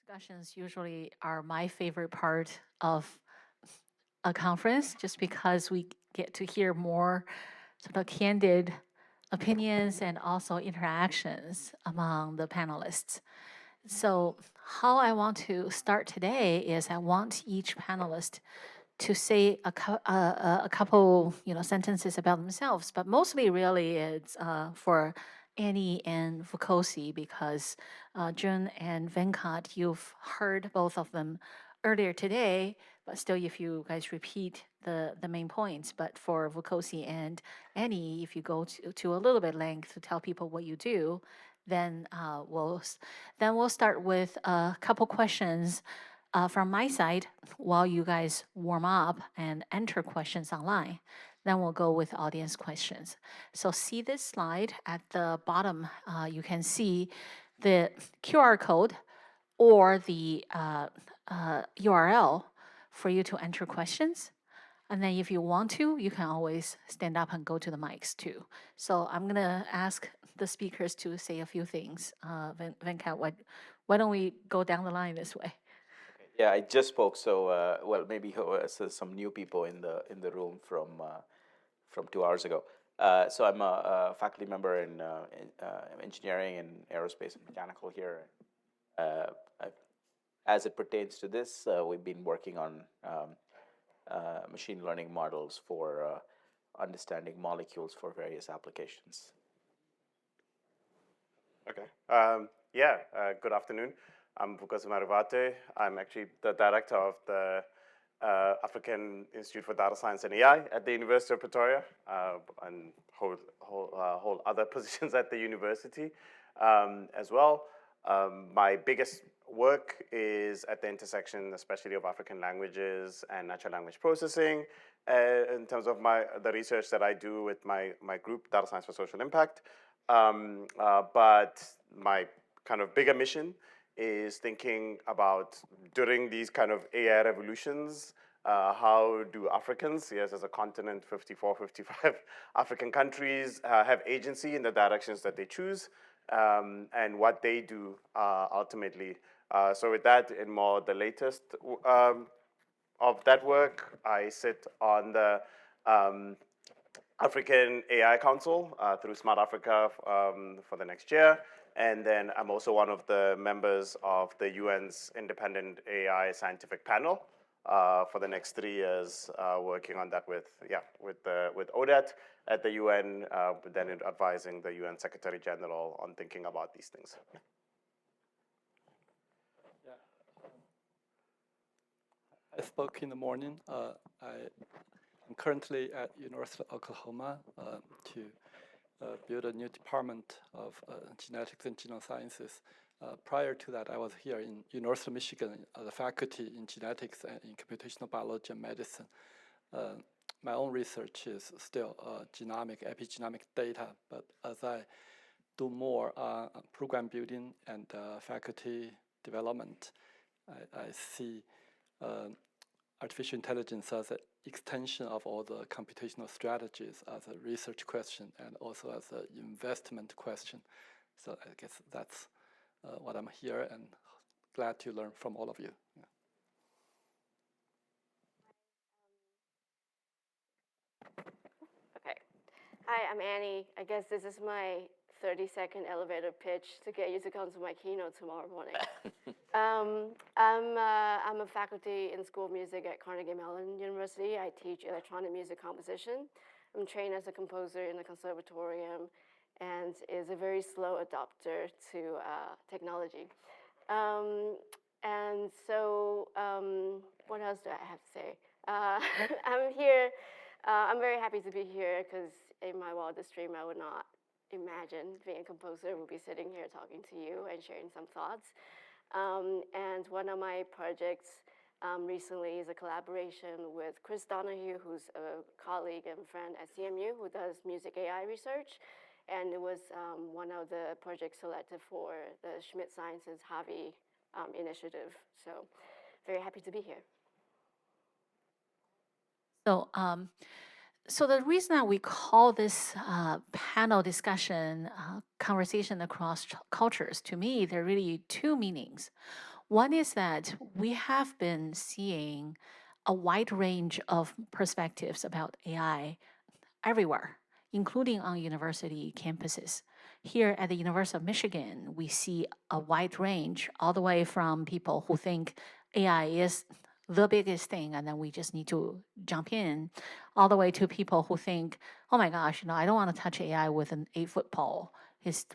discussions usually are my favorite part of a conference just because we get to hear more sort of candid opinions and also interactions among the panelists. So how I want to start today is I want each panelist to say a couple sentences about themselves, but mostly really it's for Annie and Vukosi because Jun and Venkat, you've heard both of them earlier today, but still if you guys repeat the main points. But for Vukosi and Annie, if you go to a little bit length to tell people what you do, then we'll start with a couple questions from my side while you guys warm up and enter questions online. Then we'll go with audience questions. So see this slide at the bottom, you can see the QR code or the URL for you to enter questions. And then if you want to, you can always stand up and go to the mics too. So I'm gonna ask the speakers to say a few things. Venkat, why don't we go down the line this way? Yeah, I just spoke, so well, maybe so some new people in the room from 2 hours ago. So I'm a faculty member in engineering and aerospace and mechanical here. As it pertains to this, we've been working on machine learning models for understanding molecules for various applications. Okay. Good afternoon. I'm Vukosi Marivate. I'm actually the director of the African Institute for Data Science and AI at the University of Pretoria, and hold other positions at the university as well. My biggest work is at the intersection, especially of African languages and natural language processing, in terms of the research that I do with my group, Data Science for Social Impact. But my kind of bigger mission is thinking about during these kind of AI revolutions, how do Africans, yes, as a continent, 54, 55 African countries, have agency in the directions that they choose, and what they do ultimately. So with that, in more the latest of that work, I sit on the African AI Council through Smart Africa for the next year. And then I'm also one of the members of the UN's Independent AI Scientific Panel for the next 3 years, working on that with ODET at the UN, but then advising the UN Secretary General on thinking about these things. Yeah. I spoke in the morning. I'm currently at University of Oklahoma to build a new department of genetics and genome sciences. Prior to that, I was here in University of Michigan as a faculty in genetics and in computational biology and medicine. My own research is still genomic, epigenomic data, but as I do more program building and faculty development, I see artificial intelligence as an extension of all the computational strategies as a research question and also as an investment question. So I guess that's what I'm here and glad to learn from all of you. Yeah. Okay. Hi, I'm Annie. I guess this is my 30-second elevator pitch to get you to come to my keynote tomorrow morning. I'm a faculty in School of Music at Carnegie Mellon University. I teach electronic music composition. I'm trained as a composer in the conservatorium and is a very slow adopter to technology. And so what else do I have to say? I'm here. I'm very happy to be here because in my wildest dream, I would not imagine being a composer, would be sitting here talking to you and sharing some thoughts. And one of my projects recently is a collaboration with Chris Donahue, who's a colleague and friend at CMU who does music AI research. And it was one of the projects selected for the Schmidt Sciences HAVI initiative. So very happy to be here. So the reason that we call this panel discussion conversation across cultures, to me, there are really two meanings. One is that we have been seeing a wide range of perspectives about AI everywhere, including on university campuses. Here at the University of Michigan, we see a wide range, all the way from people who think AI is the biggest thing and then we just need to jump in, all the way to people who think, oh my gosh, I don't want to touch AI with an 8-foot pole.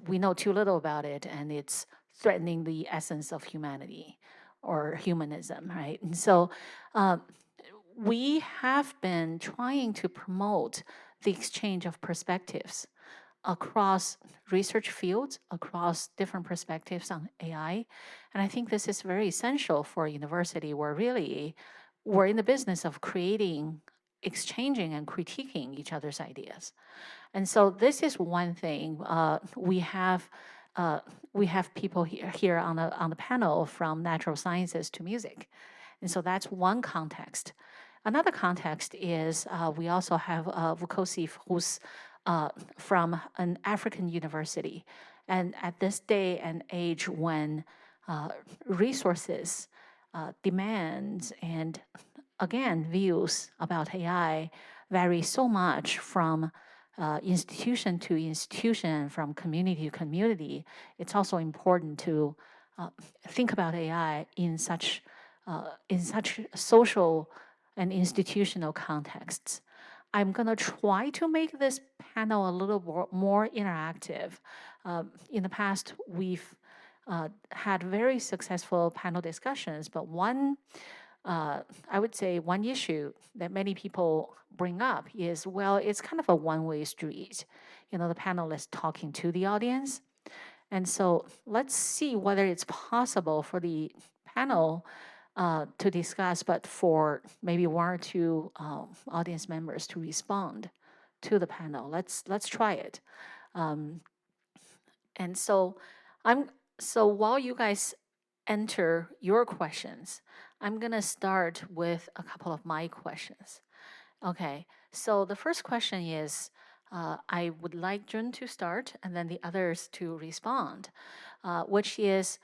We know too little about it and it's threatening the essence of humanity or humanism, right? And so we have been trying to promote the exchange of perspectives across research fields, across different perspectives on AI. And I think this is very essential for a university where really we're in the business of creating, exchanging, and critiquing each other's ideas. And so this is one thing. We have people here on the panel from natural sciences to music. And so that's one context. Another context is we also have Vukosi, who's from an African university. And at this day and age when resources, demands, and again, views about AI vary so much from institution to institution, from community to community, it's also important to think about AI in such social and institutional contexts. I'm going to try to make this panel a little more interactive. In the past, we've had very successful panel discussions, but I would say one issue that many people bring up is, well, it's kind of a one-way street. The panelists talking to the audience. And so let's see whether it's possible for the panel to discuss, but for maybe one or two audience members to respond to the panel. Let's try it. And so while you guys enter your questions, I'm gonna start with a couple of my questions. Okay, so the first question is, I would like Jun to start and then the others to respond, which is,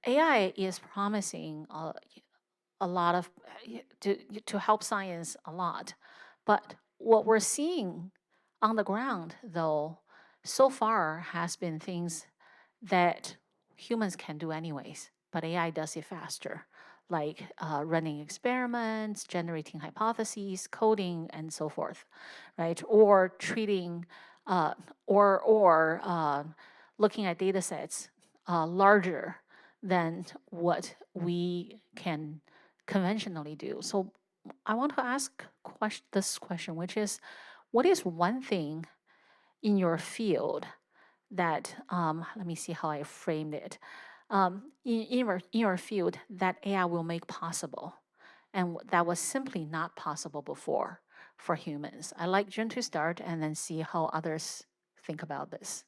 AI is promising a lot of, to help science a lot. But what we're seeing on the ground, though, so far has been things that humans can do anyways, but AI does it faster, like running experiments, generating hypotheses, coding, and so forth, right? Or treating, or looking at data sets larger than what we can conventionally do. So I want to ask this question, which is, what is one thing in your field that, let me see how I framed it, in your field that AI will make possible and that was simply not possible before for humans? I'd like Jun to start and then see how others think about this.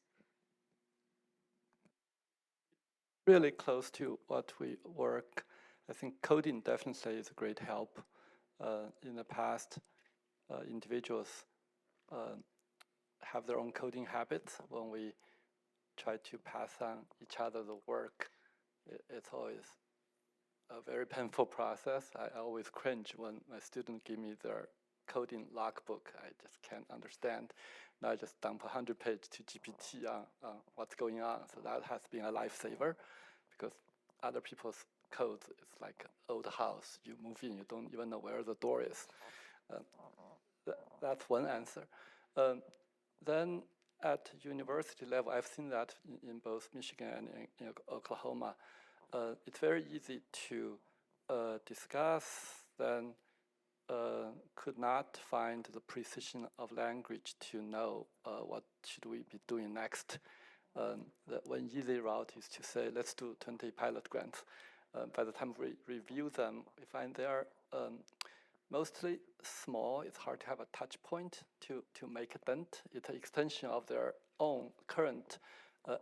Really close to what we work. I think coding definitely is a great help. In the past, individuals have their own coding habits. When we try to pass on each other the work, it's always a very painful process. I always cringe when my students give me their coding logbook. I just can't understand. And I just dump 100 pages to GPT on what's going on. So that has been a lifesaver, because other people's code is like an old house. You move in, you don't even know where the door is. That's one answer. Then at university level, I've seen that in both Michigan and in Oklahoma. It's very easy to discuss, then could not find the precision of language to know what should we be doing next. The one easy route is to say, let's do 20 pilot grants. By the time we review them, we find they are mostly small. It's hard to have a touch point to make a dent. It's an extension of their own current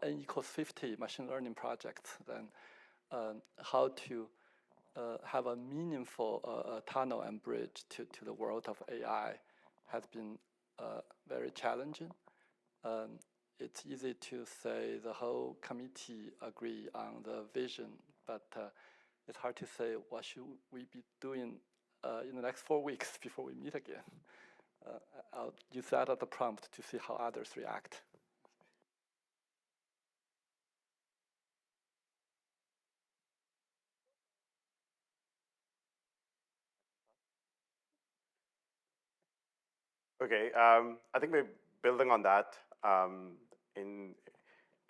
n equals 50 machine learning projects. Then how to have a meaningful tunnel and bridge to the world of AI has been very challenging. it's easy to say the whole committee agree on the vision, but it's hard to say what should we be doing in the next 4 weeks before we meet again. I'll use that as a prompt to see how others react. Okay, I think we're building on that. In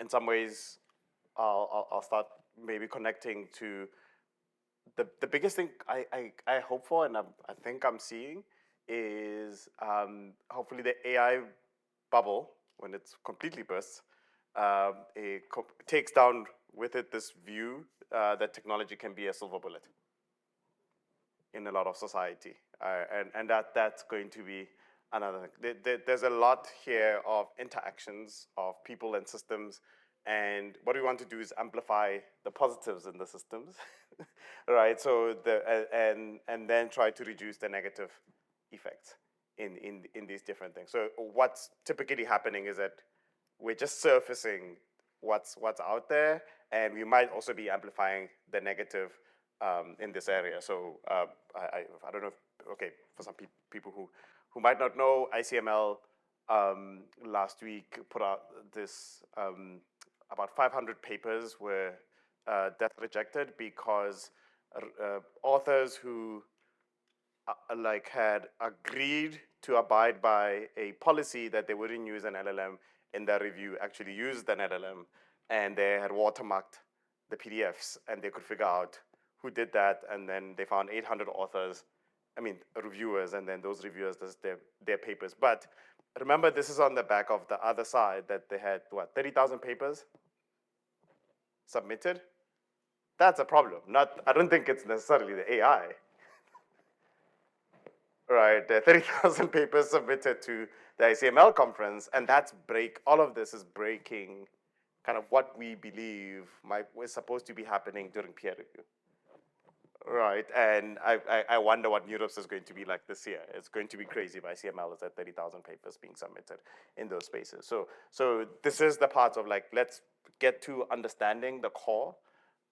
some ways, I'll start maybe connecting to the biggest thing I hope for, and I think I'm seeing, is hopefully the AI bubble, when it's completely bursts, it takes down with it this view that technology can be a silver bullet in a lot of society, and that's going to be another thing. There's a lot here of interactions of people and systems, and what we want to do is amplify the positives in the systems, right? So and then try to reduce the negative effects in these different things. So what's typically happening is that we're just surfacing what's out there, and we might also be amplifying the negative in this area. So I don't know if, okay, for some people who might not know, ICML last week put out this, about 500 papers were death rejected because authors who like had agreed to abide by a policy that they wouldn't use an LLM in their review actually used an LLM, and they had watermarked the PDFs, and they could figure out who did that, and then they found 800 authors, reviewers, and then those reviewers, their papers. But remember, this is on the back of the other side, that they had, 30,000 papers submitted? That's a problem. I don't think it's necessarily the AI. Right, 30,000 papers submitted to the ICML conference, and all of this is breaking kind of what we believe was supposed to be happening during peer review. Right, and I wonder what Europe's is going to be like this year. It's going to be crazy if ICML is at 30,000 papers being submitted in those spaces. So this is the part of let's get to understanding the core.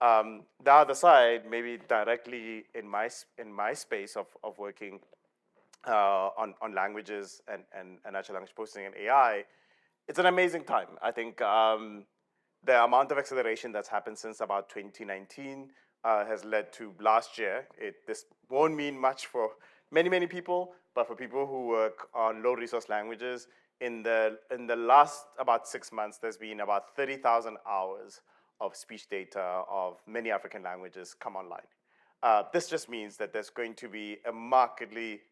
The other side, maybe directly in my space of working on languages and natural language processing and AI, it's an amazing time. I think the amount of acceleration that's happened since about 2019 has led to last year. This won't mean much for many people, but for people who work on low resource languages, in the last about 6 months, there's been about 30,000 hours of speech data of many African languages come online. This just means that there's going to be a markedly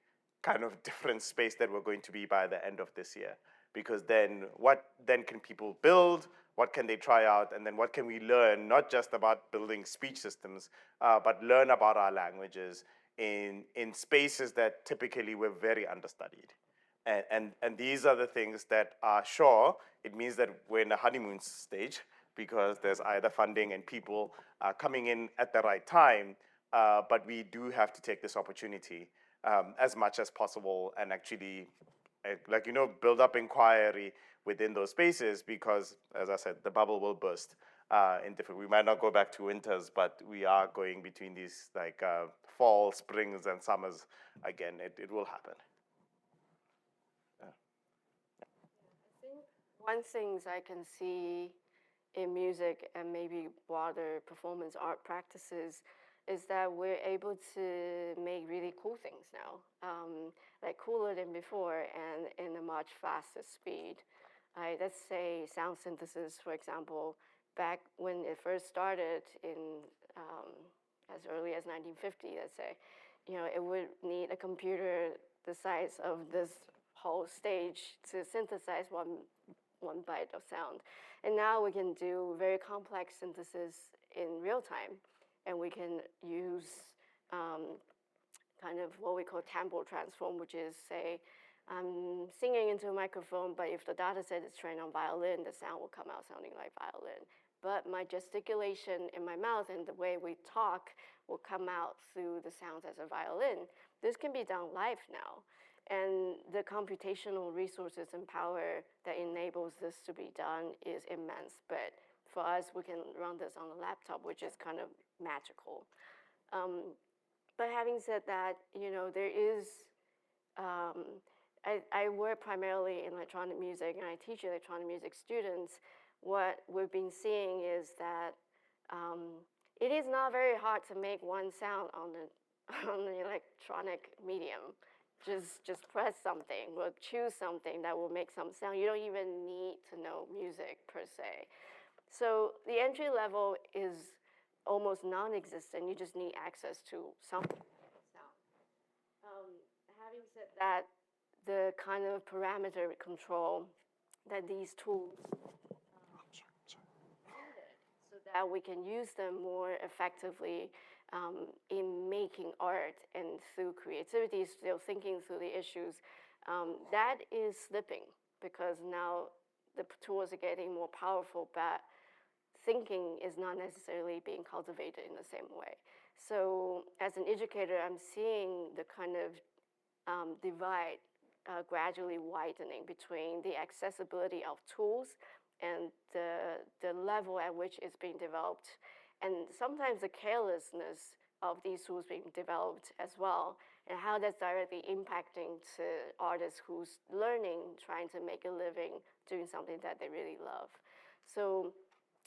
kind of different space that we're going to be by the end of this year. Because then what then can people build? What can they try out? And then what can we learn, not just about building speech systems, but learn about our languages in spaces that typically were very understudied. And these are the things that are sure, it means that we're in a honeymoon stage, because there's either funding and people coming in at the right time, but we do have to take this opportunity as much as possible and actually build up inquiry within those spaces, because, as I said, the bubble will burst we might not go back to winters, but we are going between these fall, springs, and summers again. It will happen. I think one thing I can see in music and maybe broader performance art practices is that we're able to make really cool things now, like cooler than before and in a much faster speed. Let's say sound synthesis, for example, back when it first started in as early as 1950, let's say, it would need a computer the size of this whole stage to synthesize one byte of sound. And now we can do very complex synthesis in real time. And we can use kind of what we call temporal transform, which is, say, I'm singing into a microphone, but if the data set is trained on violin, the sound will come out sounding like violin. But my gesticulation in my mouth and the way we talk will come out through the sounds as a violin. This can be done live now. And the computational resources and power that enables this to be done is immense. But for us, we can run this on a laptop, which is kind of magical. But having said that, there is, I work primarily in electronic music, and I teach electronic music students. What we've been seeing is that it is not very hard to make one sound on the electronic medium. Just press something, or choose something that will make some sound. You don't even need to know music per se. So the entry level is almost non-existent. You just need access to some sound. Having said that, the kind of parameter control that these tools so that we can use them more effectively in making art and through creativity, still thinking through the issues, that is slipping because now the tools are getting more powerful, but thinking is not necessarily being cultivated in the same way. So as an educator, I'm seeing the kind of divide gradually widening between the accessibility of tools and the level at which it's being developed, and sometimes the carelessness of these tools being developed as well, and how that's directly impacting to artists who's learning, trying to make a living, doing something that they really love. So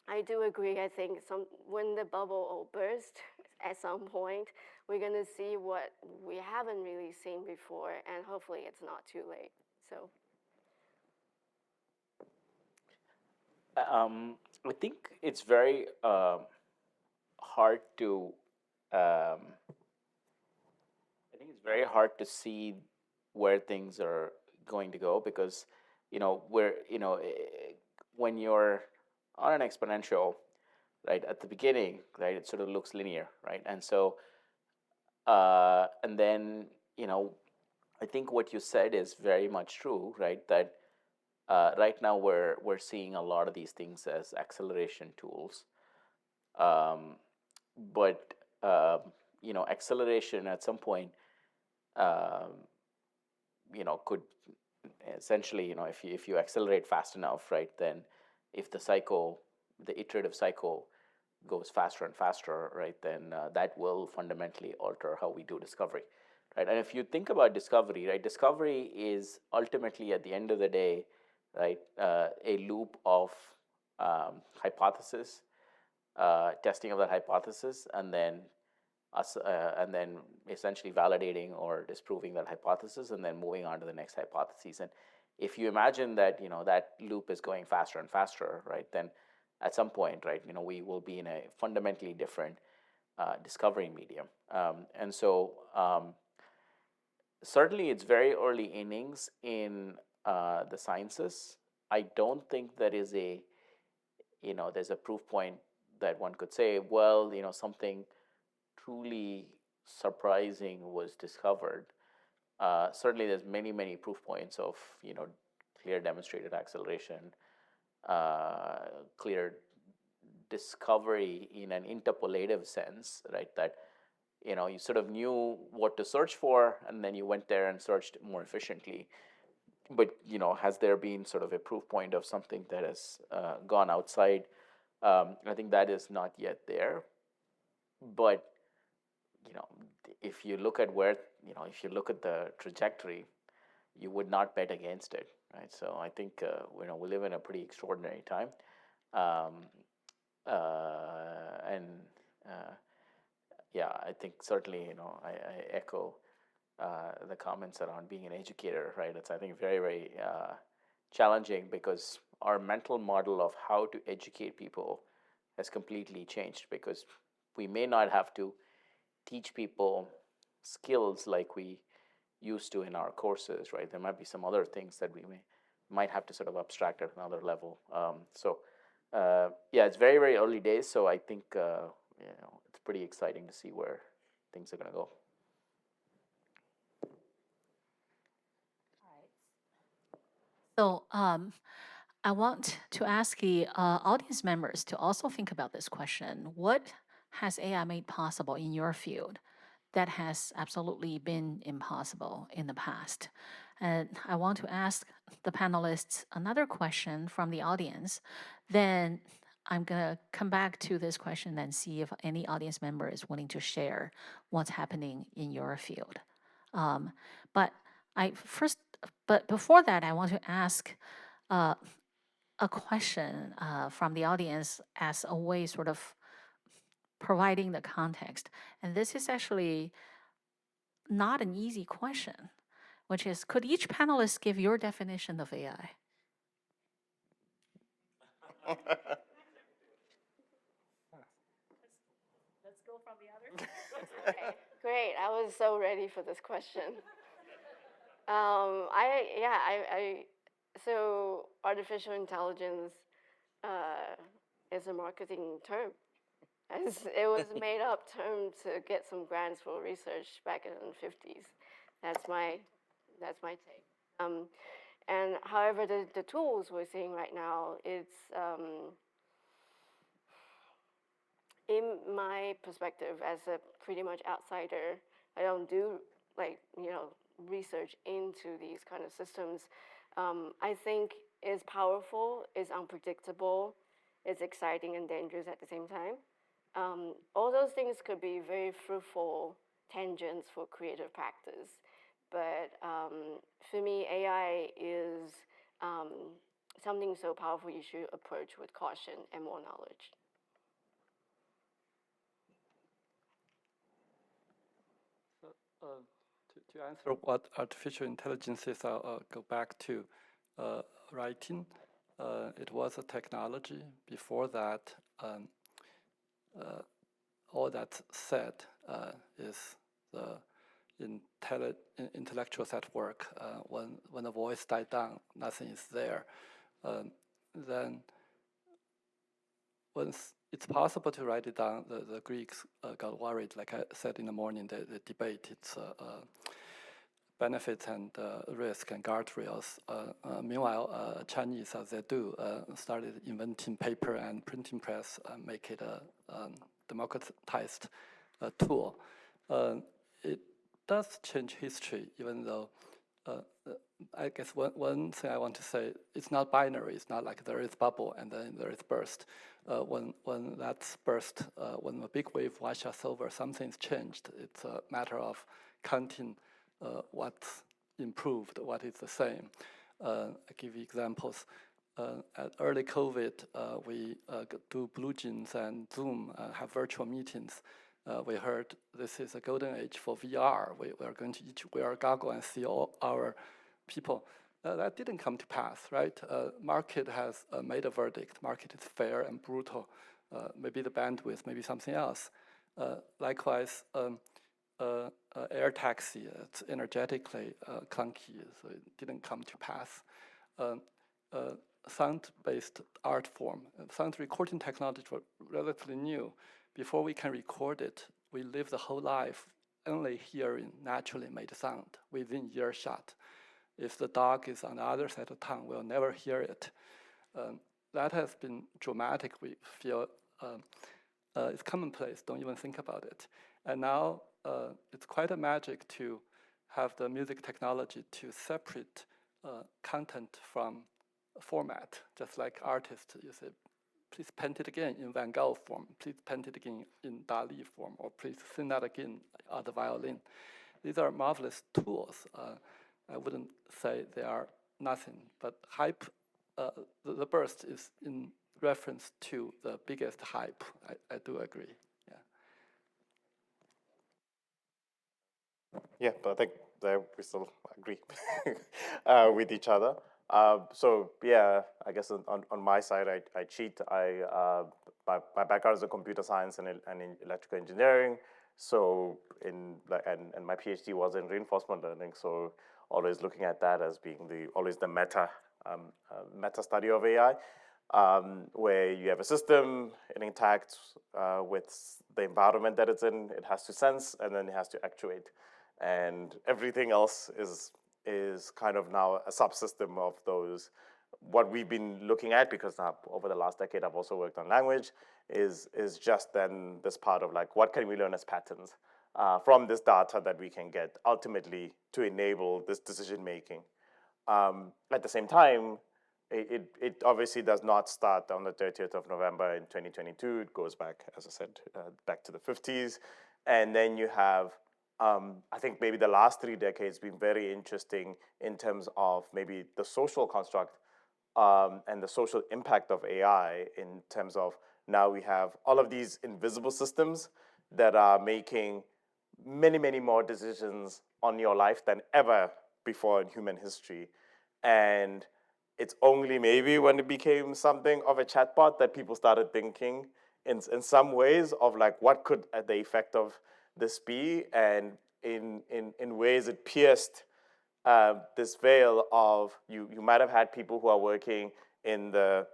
I do agree. I think when the bubble will burst at some point, we're going to see what we haven't really seen before, and hopefully it's not too late. So. I think it's very hard to. I think it's very hard to see where things are going to go because, when you're on an exponential, right, at the beginning, right, it sort of looks linear, right, and so, and then, I think what you said is very much true, right, that right now we're seeing a lot of these things as acceleration tools, but acceleration at some point, could essentially, if you accelerate fast enough, right, then if the iterative cycle goes faster and faster, right, then that will fundamentally alter how we do discovery, right? And if you think about discovery, right, discovery is ultimately at the end of the day, right, a loop of hypothesis, testing of that hypothesis, and then essentially validating or disproving that hypothesis, and then moving on to the next hypothesis. And if you imagine that that loop is going faster and faster, right, then at some point, right, we will be in a fundamentally different discovery medium. And so certainly it's very early innings in the sciences. I don't think there is there's a proof point that one could say, well, something truly surprising was discovered. Certainly there's many proof points of clear demonstrated acceleration, clear discovery in an interpolative sense, right, that you sort of knew what to search for, and then you went there and searched more efficiently. But has there been sort of a proof point of something that has gone outside? I think that is not yet there. But if you look at if you look at the trajectory, you would not bet against it, right? So I think we live in a pretty extraordinary time, and yeah, I think certainly I echo the comments around being an educator, right? It's, I think, very challenging because our mental model of how to educate people has completely changed, because we may not have to teach people skills like we used to in our courses, right? There might be some other things that we might have to sort of abstract at another level. So yeah, it's very early days. So I think it's pretty exciting to see where things are going to go. So I want to ask the audience members to also think about this question. What has AI made possible in your field that has absolutely been impossible in the past. And I want to ask the panelists another question from the audience. Then I'm going to come back to this question and see if any audience member is willing to share what's happening in your field. But before that, I want to ask a question from the audience as a way sort of providing the context. And this is actually not an easy question, which is, could each panelist give your definition of AI? Let's go from the other. Okay, great. I was so ready for this question. So artificial intelligence is a marketing term. As it was a made up term to get some grants for research back in the 50s. That's my take. And however, the tools we're seeing right now, it's in my perspective as a pretty much outsider, I don't do research into these kind of systems. I think it's powerful, it's unpredictable, it's exciting and dangerous at the same time. All those things could be very fruitful tangents for creative practice. But for me, AI is something so powerful you should approach with caution and more knowledge. To answer what artificial intelligence is, I'll go back to writing. It was a technology. Before that, all that's said is the intellectuals at work. When the voice died down, nothing is there. Then once it's possible to write it down, the Greeks got worried. Like I said in the morning, the debate, it's benefits and risk and guardrails. Meanwhile, Chinese, as they do, started inventing paper and printing press, make it a democratized tool. It does change history, even though I guess one thing I want to say, it's not binary. It's not like there is bubble and then there is burst. When that's burst, when a big wave washes us over, something's changed. It's a matter of counting what's improved, what is the same. I give you examples. At early COVID, we do Blue Jeans and Zoom, have virtual meetings. We heard this is a golden age for VR. We are going to each wear a goggle and see all our people. That didn't come to pass, right? Market has made a verdict. Market is fair and brutal. Maybe the bandwidth, maybe something else. Likewise, air taxi, it's energetically clunky, so it didn't come to pass. Sound-based art form, sound recording technology was relatively new. Before we can record it, we live the whole life only hearing naturally made sound within earshot. If the dog is on the other side of town, we'll never hear it. That has been dramatic. We feel it's commonplace, don't even think about it. And now it's quite a magic to have the music technology to separate content from format, just like artists, you say, please paint it again in Van Gogh form, please paint it again in Dali form, or please sing that again on the violin. These are marvelous tools. I wouldn't say they are nothing, but hype, the burst is in reference to the biggest hype. I do agree, yeah. Yeah, but I think that we still agree with each other. So yeah, I guess on my side, I cheat. My background is in computer science and in electrical engineering. So and my PhD was in reinforcement learning. So always looking at that as being always the meta study of AI, where you have a system, it interacts with the environment that it's in. It has to sense and then it has to actuate, and everything else is kind of now a subsystem of those. What we've been looking at, because now over the last decade I've also worked on language, is just then this part of like, what can we learn as patterns? from this data that we can get ultimately to enable this decision making. At the same time, it obviously does not start on the 30th of November in 2022. It goes back, as I said, back to the 50s. And then you have, I think maybe the last 3 decades been very interesting in terms of maybe the social construct and the social impact of AI in terms of now we have all of these invisible systems that are making many, many more decisions on your life than ever before in human history. And it's only maybe when it became something of a chatbot that people started thinking in some ways of like, what could the effect of this be? And in ways it pierced this veil of, you might have had people who are working in the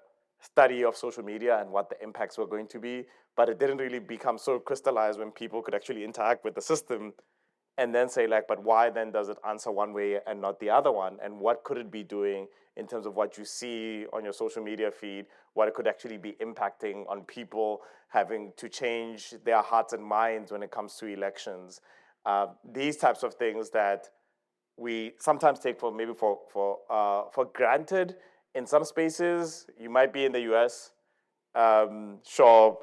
study of social media and what the impacts were going to be, but it didn't really become so crystallized when people could actually interact with the system and then say like, but why then does it answer one way and not the other one? And what could it be doing in terms of what you see on your social media feed, what it could actually be impacting on people having to change their hearts and minds when it comes to elections. These types of things that we sometimes take for maybe for granted in some spaces. You might be in the US, sure,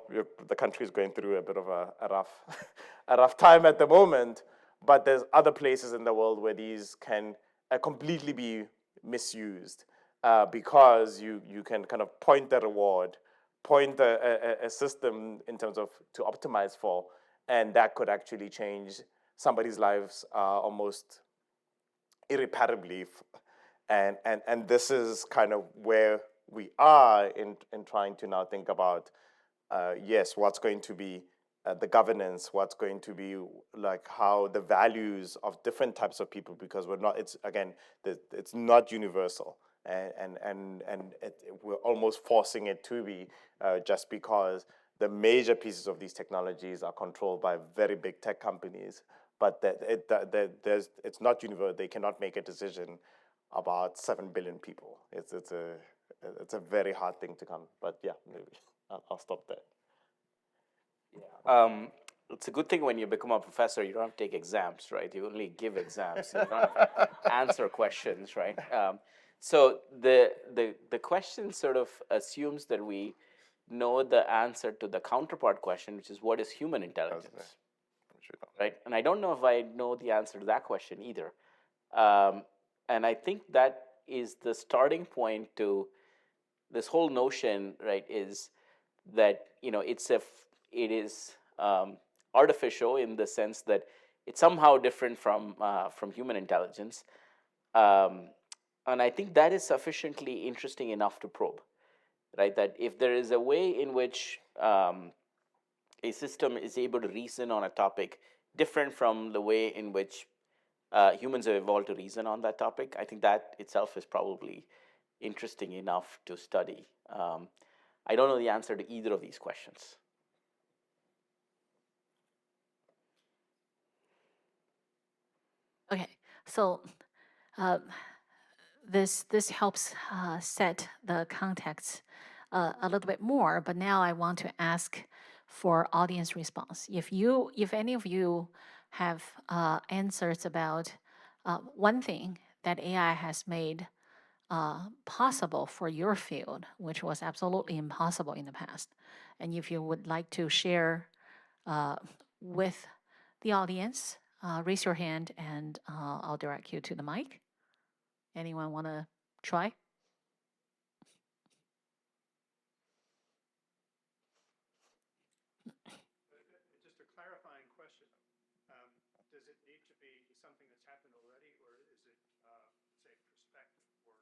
the country is going through a bit of a rough time at the moment, but there's other places in the world where these can completely be misused because you can kind of point the reward, point a system in terms of to optimize for, and that could actually change somebody's lives almost irreparably. And this is kind of where we are in trying to now think about, yes, what's going to be the governance, what's going to be like how the values of different types of people, because we're not, it's again, it's not universal. And we're almost forcing it to be just because the major pieces of these technologies are controlled by very big tech companies, but it's not universal. They cannot make a decision about 7 billion people. It's a very hard thing to come. But yeah, maybe I'll stop there. Yeah. It's a good thing when you become a professor, you don't have to take exams, right? You only give exams. You don't have to answer questions, right? So the question sort of assumes that we know the answer to the counterpart question, which is what is human intelligence, right? And I don't know if I know the answer to that question either. And I think that is the starting point to this whole notion, right? Is that it is artificial in the sense that it's somehow different from human intelligence. And I think that is sufficiently interesting enough to probe, right? That if there is a way in which a system is able to reason on a topic different from the way in which humans have evolved to reason on that topic, I think that itself is probably interesting enough to study. I don't know the answer to either of these questions. Okay, so this helps set the context a little bit more. But now I want to ask for audience response. If any of you have answers about one thing that AI has made possible for your field, which was absolutely impossible in the past, and if you would like to share with the audience, raise your hand and I'll direct you to the mic. Anyone want to try? Just a clarifying question. Does it need to be something that's happened already, or is it, say, prospective?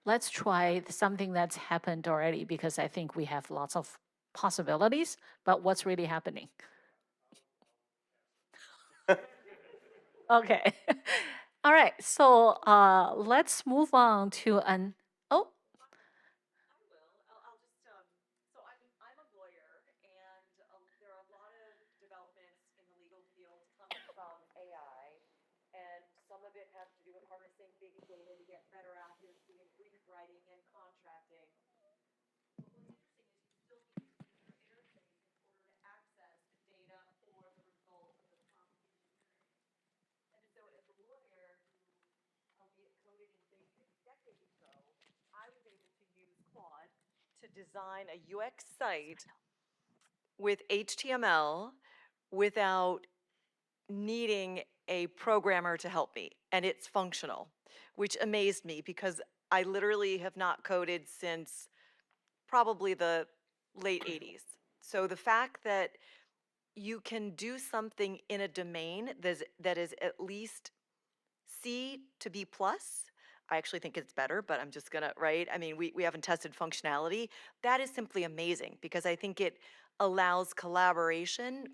Let's try something that's happened already, because I think we have lots of possibilities, but what's really happening? Okay. All right, so let's move on to an, oh. I will. I'll just, so I'm a lawyer, and there are a lot of developments in the legal field coming from AI, and some of it has to do with harnessing big data to get better accuracy in brief writing and contracting. But what's interesting is you still need to use your interface in order to access the data or the results of the decade ago, I was able to use Claude to design a UX site with HTML without needing a programmer to help me, and it's functional, which amazed me because I literally have not coded since probably the late 80s. So the fact that you can do something in a domain that is at least C to B plus, I actually think it's better, but I'm just gonna, right? I mean, we haven't tested functionality. That is simply amazing because I think it allows collaboration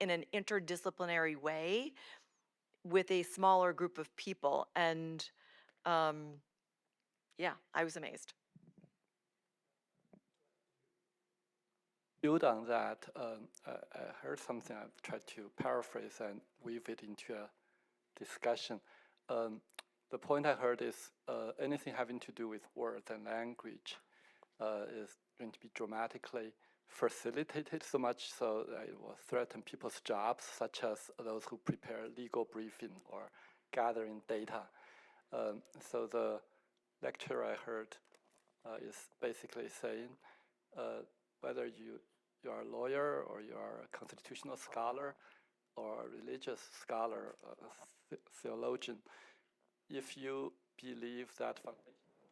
in an interdisciplinary way with a smaller group of people. And yeah, I was amazed. Build on that, I heard something I've tried to paraphrase and weave it into a discussion. The point I heard is anything having to do with words and language is going to be dramatically facilitated, so much so that it will threaten people's jobs, such as those who prepare legal briefing or gathering data. So the lecture I heard is basically saying whether you are a lawyer or you are a constitutional scholar or a religious scholar, a theologian, if you believe that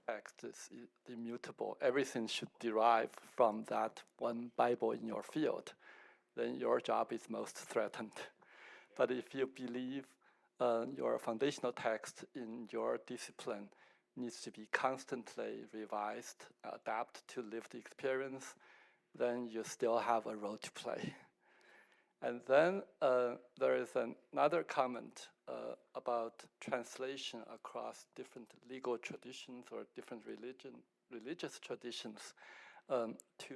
text is immutable, everything should derive from that one Bible in your field, then your job is most threatened. But if you believe your foundational text in your discipline needs to be constantly revised, adapt to lived experience, then you still have a role to play. And then there is another comment about translation across different legal traditions or different religious traditions to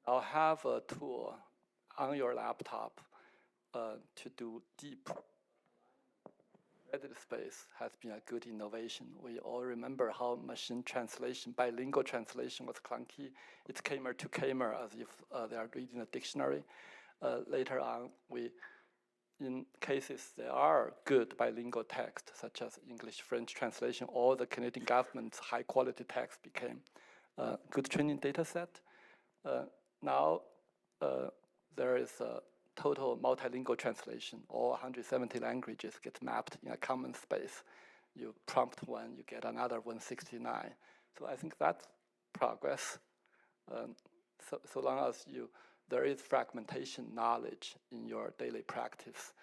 now have a tool on your laptop to do deep embedded space has been a good innovation. We all remember how machine translation, bilingual translation was clunky. It's Kamer to Kamer as if they are reading a dictionary. Later on, in cases there are good bilingual text, such as English-French translation, or the Canadian government's high-quality text became a good training data set. Now there is a total multilingual translation. All 170 languages get mapped in a common space. You prompt one, you get another 169. So I think that's progress. So long as there is fragmentation knowledge in your daily practice,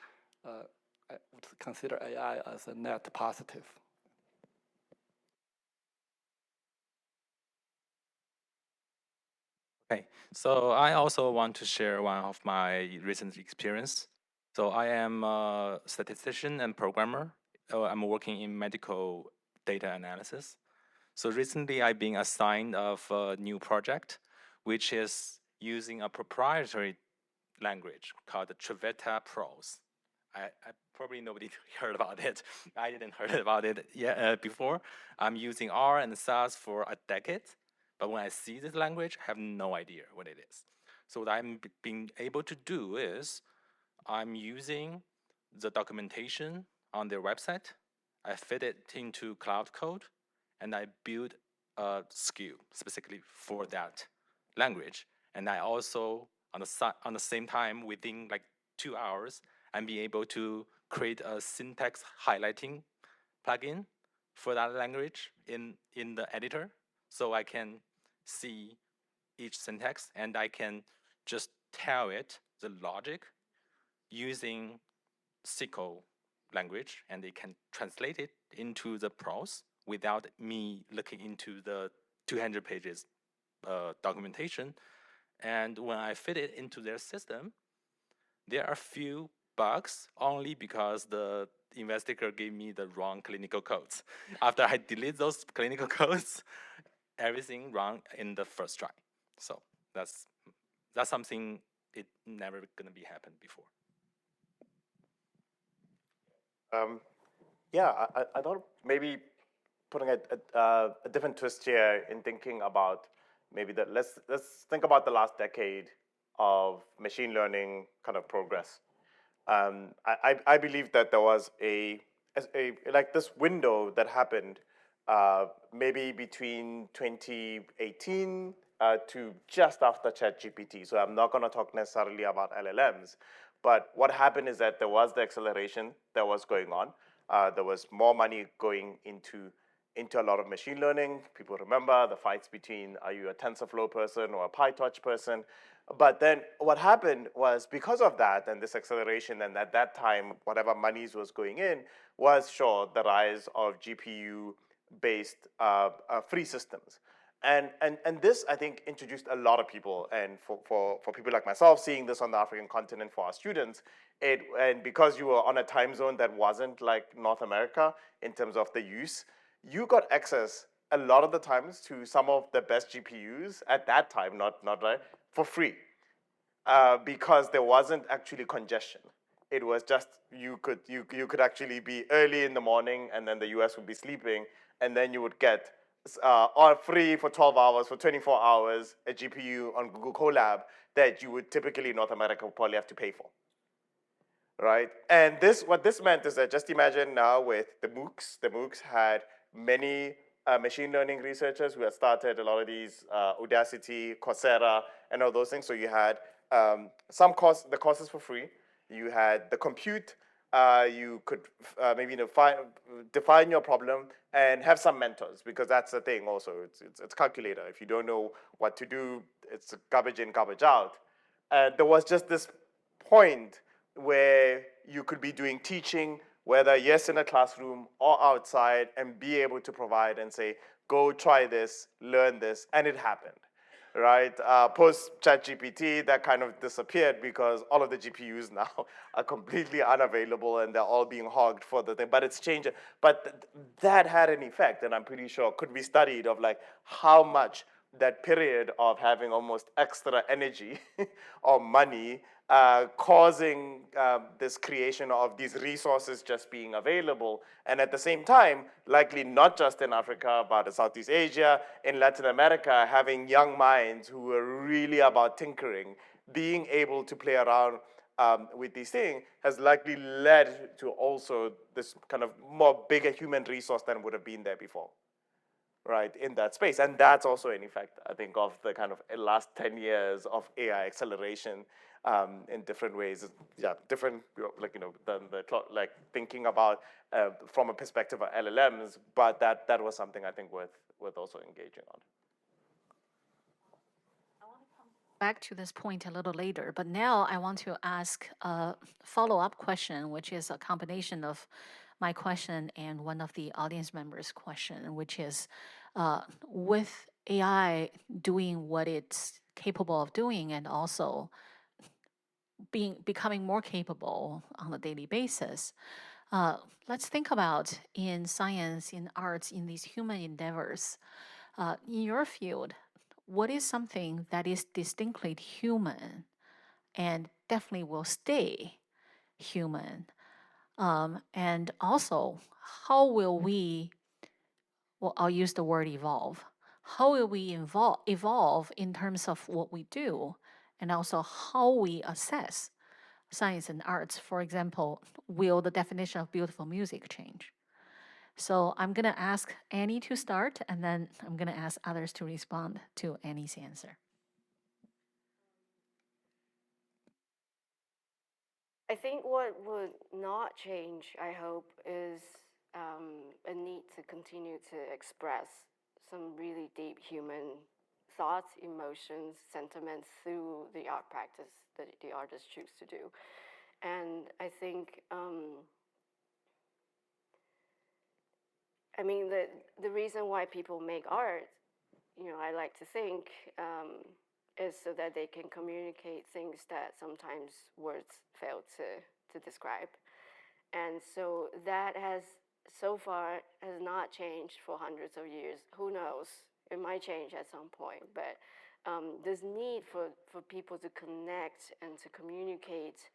I would consider AI as a net positive. Okay, so I also want to share one of my recent experience. So I am a statistician and programmer. I'm working in medical data analysis. So recently I've been assigned of a new project, which is using a proprietary language called the Triveta Prose. I probably nobody heard about it. I didn't heard about it yet before. I'm using R and SAS for a decade, but when I see this language, I have no idea what it is. So what I'm being able to do is I'm using the documentation on their website. I fit it into Cloud Code, and I build a skill specifically for that language. And I also, on the same time, within like 2 hours, I'm being able to create a syntax highlighting plugin for that language in the editor, so I can see each syntax and I can just tell it the logic using SQL language, and they can translate it into the prose without me looking into the 200 pages documentation. And when I fit it into their system, there are few bugs only because the investigator gave me the wrong clinical codes. After I delete those clinical codes, everything wrong in the first try. So that's something it never gonna be happened before. Yeah, I thought maybe putting a different twist here in thinking about maybe that let's think about the last decade of machine learning kind of progress. I believe that there was like this window that happened maybe between 2018 to just after ChatGPT. So I'm not going to talk necessarily about LLMs, but what happened is that there was the acceleration that was going on. There was more money going into a lot of machine learning. People remember the fights between, are you a TensorFlow person or a PyTorch person? But then what happened was, because of that and this acceleration, and at that time, whatever monies was going in, was sure the rise of GPU-based free systems. And this, I think, introduced a lot of people. And for people like myself, seeing this on the African continent for our students, and because you were on a time zone that wasn't like North America in terms of the use, you got access a lot of the times to some of the best GPUs at that time, not right, for free, because there wasn't actually congestion. It was just you could actually be early in the morning, and then the US would be sleeping, and then you would get all free for 12 hours, for 24 hours, a GPU on Google Colab that you would typically in North America would probably have to pay for. Right? And what this meant is that, just imagine now with the MOOCs had many machine learning researchers who had started a lot of these, Udacity, Coursera, and all those things. So you had the courses for free. You had the compute. You could maybe define your problem and have some mentors, because that's the thing also. It's calculator. If you don't know what to do, it's garbage in, garbage out. There was just this point where you could be doing teaching, whether yes in a classroom or outside, and be able to provide and say, go try this, learn this, and it happened, right? Post ChatGPT, that kind of disappeared because all of the GPUs now are completely unavailable and they're all being hogged for the thing, but it's changed. But that had an effect, and I'm pretty sure could be studied, of like how much that period of having almost extra energy or money causing this creation of these resources just being available. And at the same time, likely not just in Africa, but in Southeast Asia, in Latin America, having young minds who are really about tinkering, being able to play around with these things has likely led to also this kind of more bigger human resource than would have been there before, right, in that space. And that's also an effect, I think, of the kind of last 10 years of AI acceleration in different ways. Yeah, different, like, than like thinking about from a perspective of LLMs, but that was something I think worth also engaging on. Back to this point a little later, but now I want to ask a follow-up question, which is a combination of my question and one of the audience members' question, which is, with AI doing what it's capable of doing and also becoming more capable on a daily basis, let's think about in science, in arts, in these human endeavors, in your field, what is something that is distinctly human and definitely will stay human? And also, how will we, well, I'll use the word evolve. How will we evolve in terms of what we do, and also how we assess science and arts? For example, will the definition of beautiful music change? So I'm going to ask Annie to start, and then I'm going to ask others to respond to Annie's answer. I think what would not change, I hope, is a need to continue to express some really deep human thoughts, emotions, sentiments through the art practice that the artists choose to do. And I think, I mean, the reason why people make art, I like to think, is so that they can communicate things that sometimes words fail to describe. And so that so far has not changed for hundreds of years. Who knows? It might change at some point, but this need for people to connect and to communicate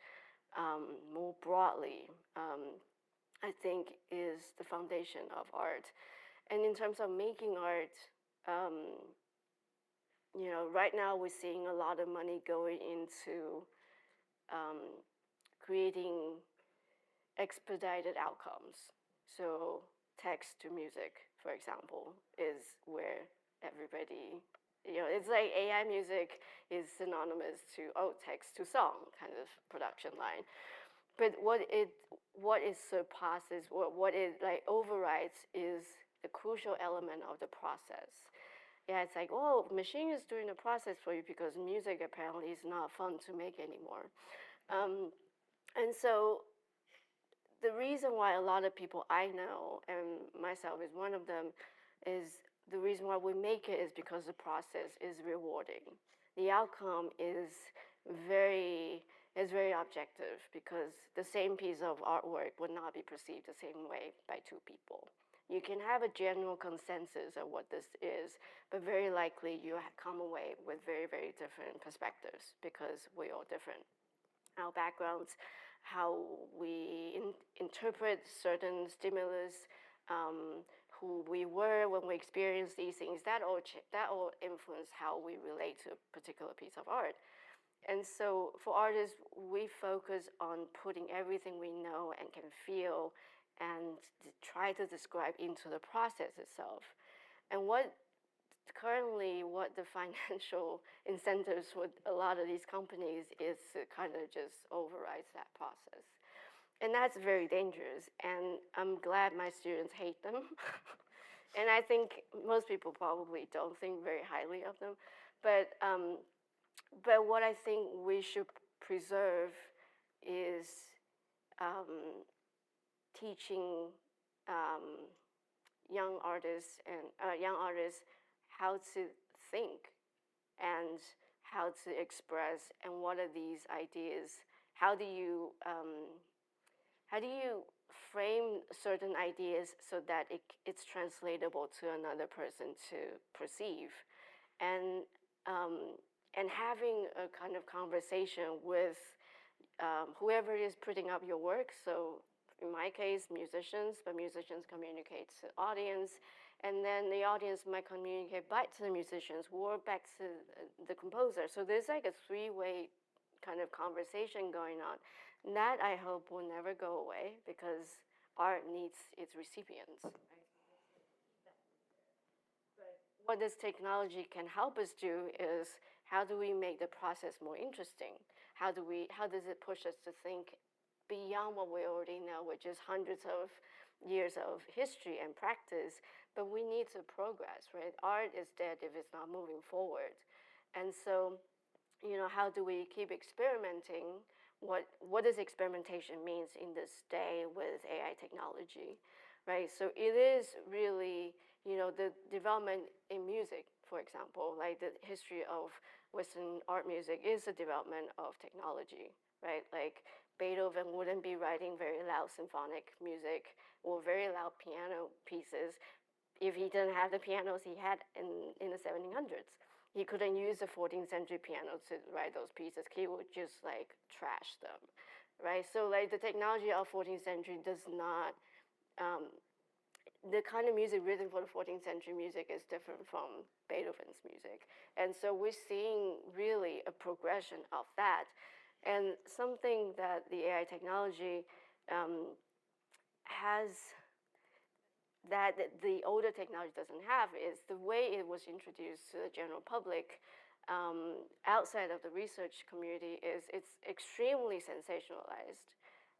more broadly, I think, is the foundation of art. And in terms of making art, right now we're seeing a lot of money going into creating expedited outcomes. So text to music, for example, is where everybody, it's like AI music is synonymous to text to song kind of production line. But what it surpasses, what it like overrides is the crucial element of the process. Yeah, it's like, oh, machine is doing the process for you because music apparently is not fun to make anymore. And so the reason why a lot of people I know, and myself is one of them, is the reason why we make it is because the process is rewarding. The outcome is very objective because the same piece of artwork would not be perceived the same way by two people. You can have a general consensus of what this is, but very likely you come away with very, very different perspectives because we're all different. Our backgrounds, how we interpret certain stimulus, who we were when we experienced these things, that all influence how we relate to a particular piece of art. And so for artists, we focus on putting everything we know and can feel and try to describe into the process itself. And currently what the financial incentives for a lot of these companies is to kind of just overrides that process. And that's very dangerous. And I'm glad my students hate them. And I think most people probably don't think very highly of them. But what I think we should preserve is teaching young artists how to think and how to express and what are these ideas. How do you frame certain ideas so that it's translatable to another person to perceive, and having a kind of conversation with whoever is putting up your work. So in my case, musicians, but musicians communicate to audience, and then the audience might communicate back to the musicians or back to the composer. So there's like a three-way kind of conversation going on. And that I hope will never go away because art needs its recipients. Right? But what this technology can help us do is how do we make the process more interesting? How does it push us to think beyond what we already know, which is hundreds of years of history and practice, but we need to progress, right? Art is dead if it's not moving forward. And so, how do we keep experimenting? What does experimentation means in this day with AI technology, right? So it is really, the development in music, for example, like the history of Western art music is the development of technology, right? Like Beethoven wouldn't be writing very loud symphonic music or very loud piano pieces if he didn't have the pianos he had in the 1700s. He couldn't use the 14th century piano to write those pieces. He would just like trash them, right? So like the technology of 14th century does not, the kind of music written for the 14th century music is different from Beethoven's music. And so we're seeing really a progression of that. And something that the AI technology has that the older technology doesn't have is the way it was introduced to the general public outside of the research community is it's extremely sensationalized.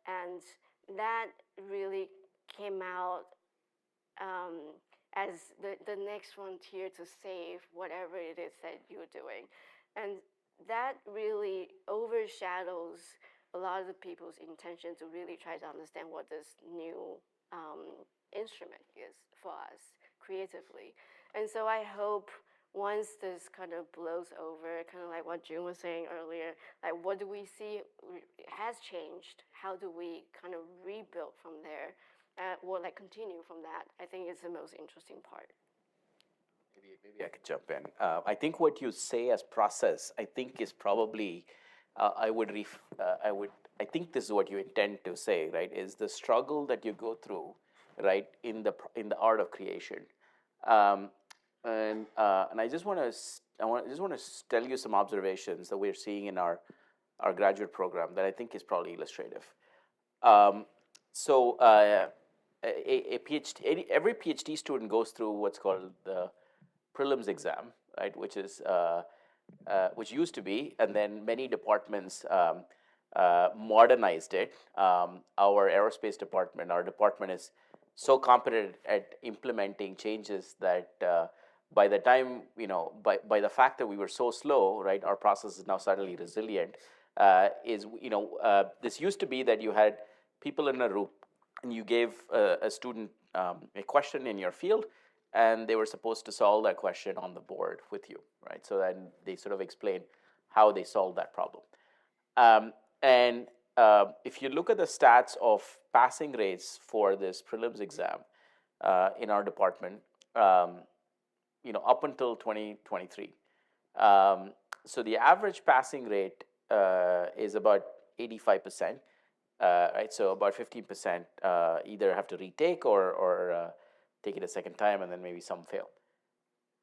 And that really came out as the next frontier to save whatever it is that you're doing. And that really overshadows a lot of the people's intention to really try to understand what this new instrument is for us creatively. And so I hope once this kind of blows over, kind of like what Jun was saying earlier, like what do we see has changed? How do we kind of rebuild from there? Or like continue from that? I think is the most interesting part. Maybe I could jump in. I think what you say as process, I think is probably, I think this is what you intend to say, right? Is the struggle that you go through, right, in the art of creation, and I just want to tell you some observations that we're seeing in our graduate program that I think is probably illustrative. So a PhD, every PhD student goes through what's called the prelims exam, right? Which is which used to be, and then many departments modernized it. Our aerospace department, our department is so competent at implementing changes that by the time, by the fact that we were so slow, right, our process is now suddenly resilient. This used to be that you had people in a room and you gave a student a question in your field, and they were supposed to solve that question on the board with you, right? So then they sort of explain how they solved that problem. And if you look at the stats of passing rates for this prelims exam in our department, up until 2023, so the average passing rate is about 85%, right? So about 15% either have to retake or take it a second time, and then maybe some fail.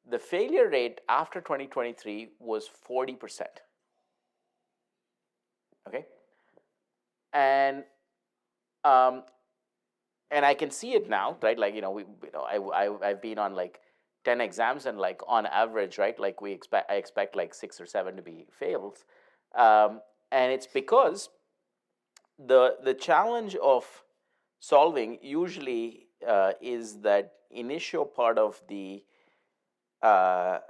The failure rate after 2023 was 40%. Okay, and I can see it now, right? Like I've been on like 10 exams, and like on average, right? Like I expect like 6 or 7 to be fails, and it's because the challenge of solving usually is that initial part of the what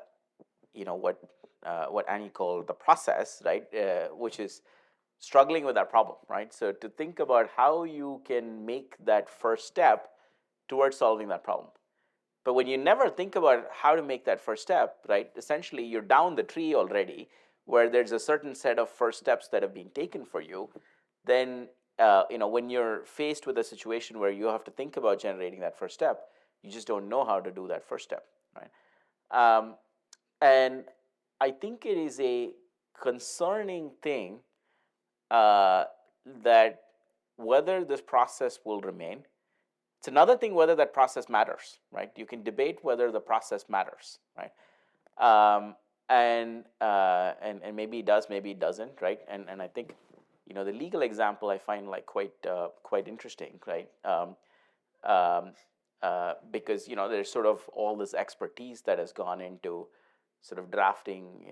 Annie called the process, right? Which is struggling with that problem, right? So to think about how you can make that first step towards solving that problem. But when you never think about how to make that first step, right, essentially you're down the tree already, where there's a certain set of first steps that have been taken for you. Then when you're faced with a situation where you have to think about generating that first step, you just don't know how to do that first step, right? And I think it is a concerning thing that whether this process will remain. It's another thing whether that process matters, right? You can debate whether the process matters, right? And maybe it does, maybe it doesn't, right? And I think the legal example I find like quite interesting, right? Because there's sort of all this expertise that has gone into sort of drafting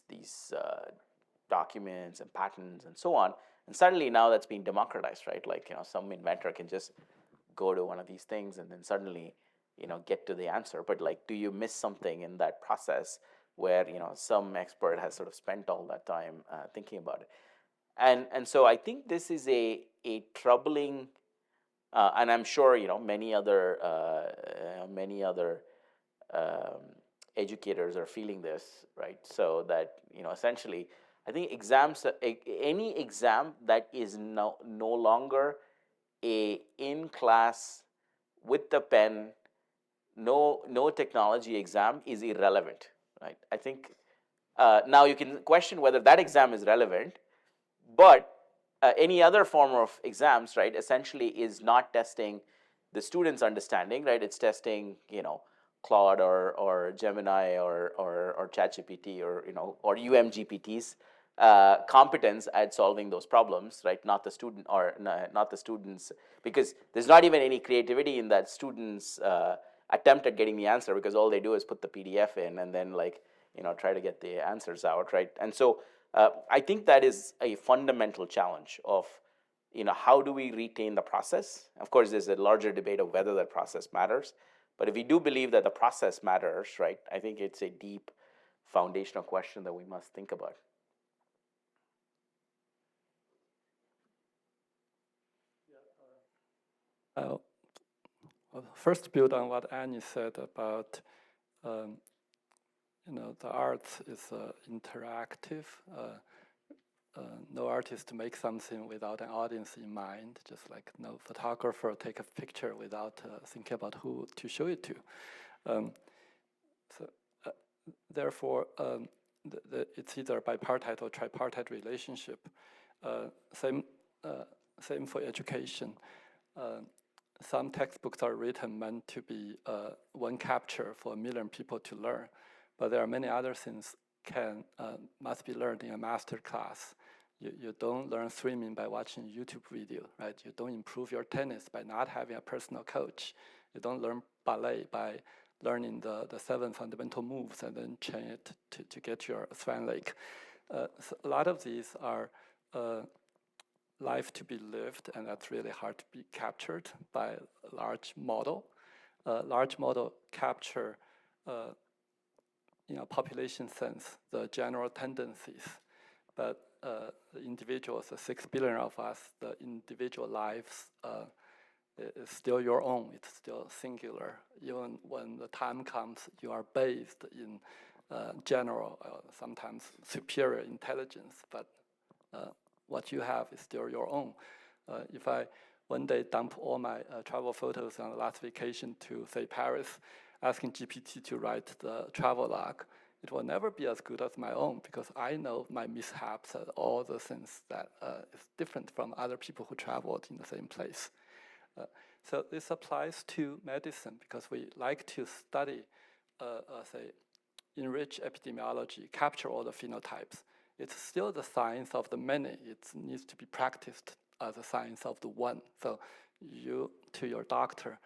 these documents and patents and so on, and suddenly now that's being democratized, right? Like some inventor can just go to one of these things and then suddenly get to the answer. But like, do you miss something in that process where some expert has sort of spent all that time thinking about it? And so I think this is a troubling, and I'm sure many other educators are feeling this, right? So that essentially, I think exams, any exam that is no longer a in-class with the pen, no technology exam is irrelevant, right? I think now you can question whether that exam is relevant, but any other form of exams, right, essentially is not testing the student's understanding, right? It's testing, Claude or Gemini or ChatGPT or UMGPT's competence at solving those problems, right? Not the student or not the students, because there's not even any creativity in that student's attempt at getting the answer, because all they do is put the PDF in and then try to get the answers out, right? And so I think that is a fundamental challenge of how do we retain the process? Of course, there's a larger debate of whether that process matters, but if we do believe that the process matters, right, I think it's a deep foundational question that we must think about. I'll first build on what Annie said about the arts is interactive. No artist make something without an audience in mind, just like no photographer take a picture without thinking about who to show it to. Therefore, it's either bipartite or tripartite relationship. Same for education. Some textbooks are written meant to be one capture for 1 million people to learn, but there are many other things must be learned in a master class. You don't learn swimming by watching YouTube video, right? You don't improve your tennis by not having a personal coach. You don't learn ballet by learning the 7 fundamental moves and then chain it to get your Swan Lake. So a lot of these are life to be lived, and that's really hard to be captured by a large model. Large model capture, in a population sense, the general tendencies, but the individuals, the 6 billion of us, the individual lives is still your own. It's still singular. Even when the time comes, you are based in general, sometimes superior intelligence, but what you have is still your own. If I one day dump all my travel photos on the last vacation to, say, Paris, asking GPT to write the travel log, it will never be as good as my own because I know my mishaps and all the things that is different from other people who traveled in the same place. So this applies to medicine because we like to study, say, enrich epidemiology, capture all the phenotypes. It's still the science of the many. It needs to be practiced as a science of the one. So you, to your doctor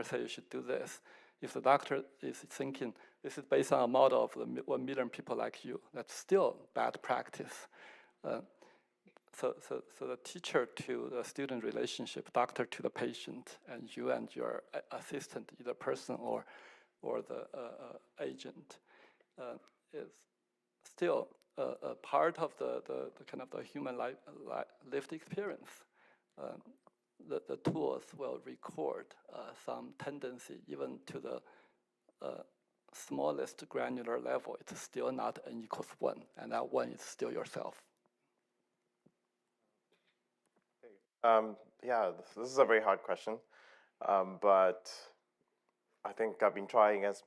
says you should do this. If the doctor is thinking, this is based on a model of 1 million people like you, that's still bad practice. So the teacher to the student relationship, doctor to the patient, and you and your assistant, either person or the agent, is still a part of the kind of the human lived experience. The tools will record some tendency, even to the smallest granular level. It's still not n equals 1, and that 1 is still yourself. Yeah, this is a very hard question, but I think I've been trying, as